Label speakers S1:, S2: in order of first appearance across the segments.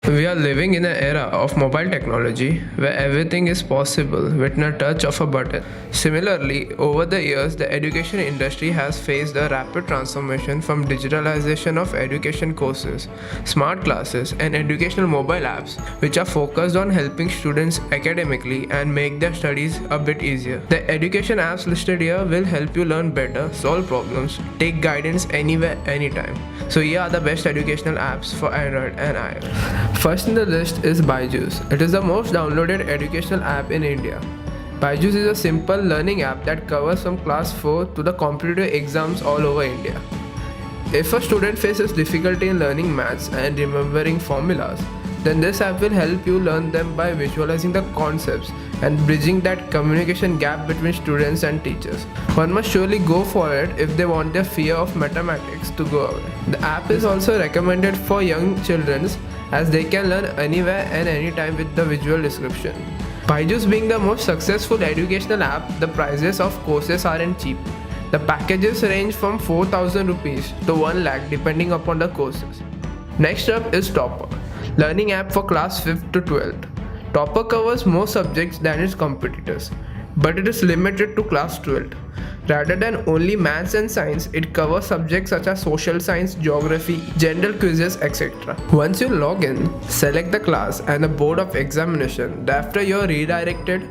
S1: We are living in an era of mobile technology where everything is possible with a touch of a button. Similarly, over the years, the education industry has faced a rapid transformation from digitalization of education courses, smart classes, and educational mobile apps, which are focused on helping students academically and make their studies a bit easier. The education apps listed here will help you learn better, solve problems, take guidance anywhere, anytime. So here are the best educational apps for Android and iOS. First in the list is Byju's. It is the most downloaded educational app in India. Byju's is a simple learning app that covers from class 4 to the competitive exams all over India. If a student faces difficulty in learning maths and remembering formulas, then this app will help you learn them by visualizing the concepts and bridging that communication gap between students and teachers. One must surely go for it if they want their fear of mathematics to go away. The app is also recommended for young children as they can learn anywhere and anytime with the visual description. Byju's being the most successful educational app, the prices of courses aren't cheap. The packages range from 4,000 rupees to 1 lakh depending upon the courses. Next up is Topper, learning app for class 5th to 12th. Topper covers more subjects than its competitors, but it is limited to class 12th. Rather than only maths and science, it covers subjects such as social science, geography, general quizzes, etc. Once you log in, select the class and the board of examination. Thereafter, you are redirected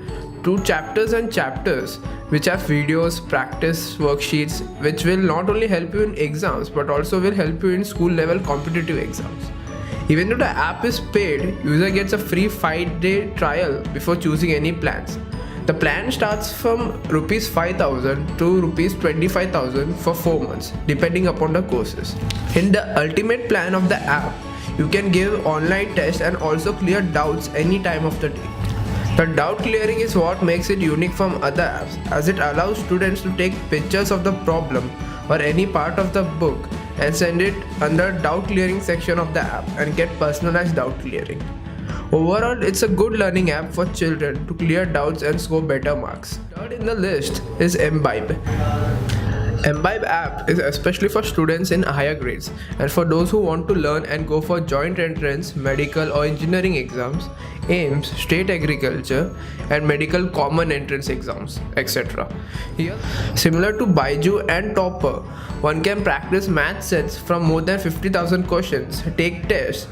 S1: to chapters and chapters which have videos, practice worksheets, which will not only help you in exams but also will help you in school level competitive exams. Even though the app is paid, user gets a free 5-day trial before choosing any plans. The plan starts from Rs 5,000 to Rs 25,000 for 4 months, depending upon the courses. In the ultimate plan of the app, you can give online tests and also clear doubts any time of the day. The doubt clearing is what makes it unique from other apps, as it allows students to take pictures of the problem or any part of the book and send it under doubt clearing section of the app and get personalized doubt clearing. Overall, it's a good learning app for children to clear doubts and score better marks. Third in the list is Imbibe. Imbibe app is especially for students in higher grades and for those who want to learn and go for joint entrance, medical or engineering exams, AIMS, state agriculture and medical common entrance exams, etc. Here, similar to Byju and Topper, one can practice math sets from more than 50,000 questions, take tests,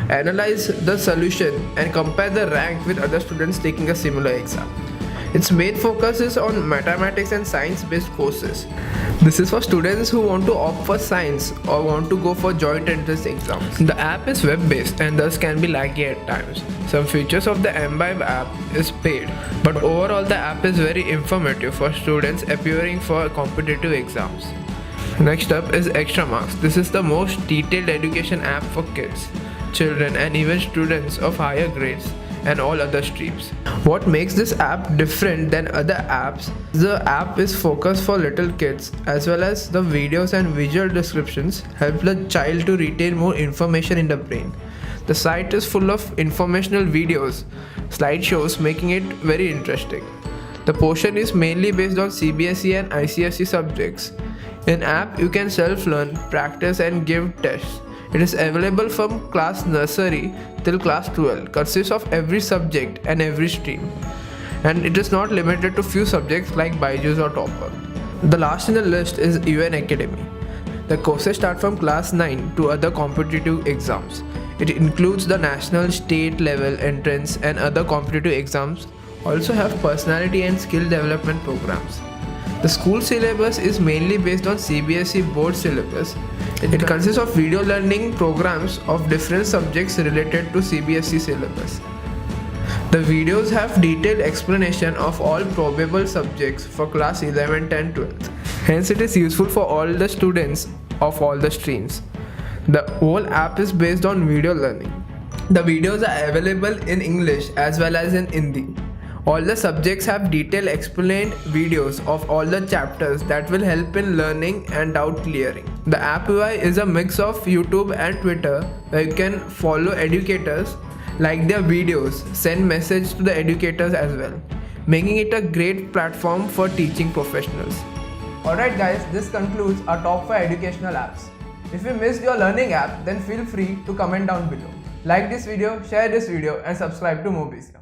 S1: analyze the solution and compare the rank with other students taking a similar exam. Its main focus is on mathematics and science-based courses. This is for students who want to opt for science or want to go for joint entrance exams. The app is web-based and thus can be laggy at times. Some features of the Imbibe app is paid, but overall the app is very informative for students appearing for competitive exams. Next up is Extramarks. This is the most detailed education app for kids, children and even students of higher grades and all other streams. What makes this app different than other apps? The app is focused for little kids, as well as the videos and visual descriptions help the child to retain more information in the brain. The site is full of informational videos, slideshows, making it very interesting. The portion is mainly based on CBSE and ICSE subjects. In app, you can self-learn, practice and give tests. It is available from class nursery till class 12, consists of every subject and every stream. And it is not limited to few subjects like Byju's or Topper. The last in the list is UN Academy. The courses start from class 9 to other competitive exams. It includes the national, state level entrance and other competitive exams. Also have personality and skill development programs. The school syllabus is mainly based on CBSE board syllabus. It consists of video learning programs of different subjects related to CBSE syllabus. The videos have detailed explanation of all probable subjects for class 11, 10, 12. Hence it is useful for all the students of all the streams. The whole app is based on video learning. The videos are available in English as well as in Hindi. All the subjects have detailed explained videos of all the chapters that will help in learning and doubt clearing. The app UI is a mix of YouTube and Twitter where you can follow educators, like their videos, send message to the educators as well, making it a great platform for teaching professionals.
S2: Alright guys, this concludes our top 5 educational apps. If you missed your learning app, then feel free to comment down below. Like this video, share this video and subscribe to Movies.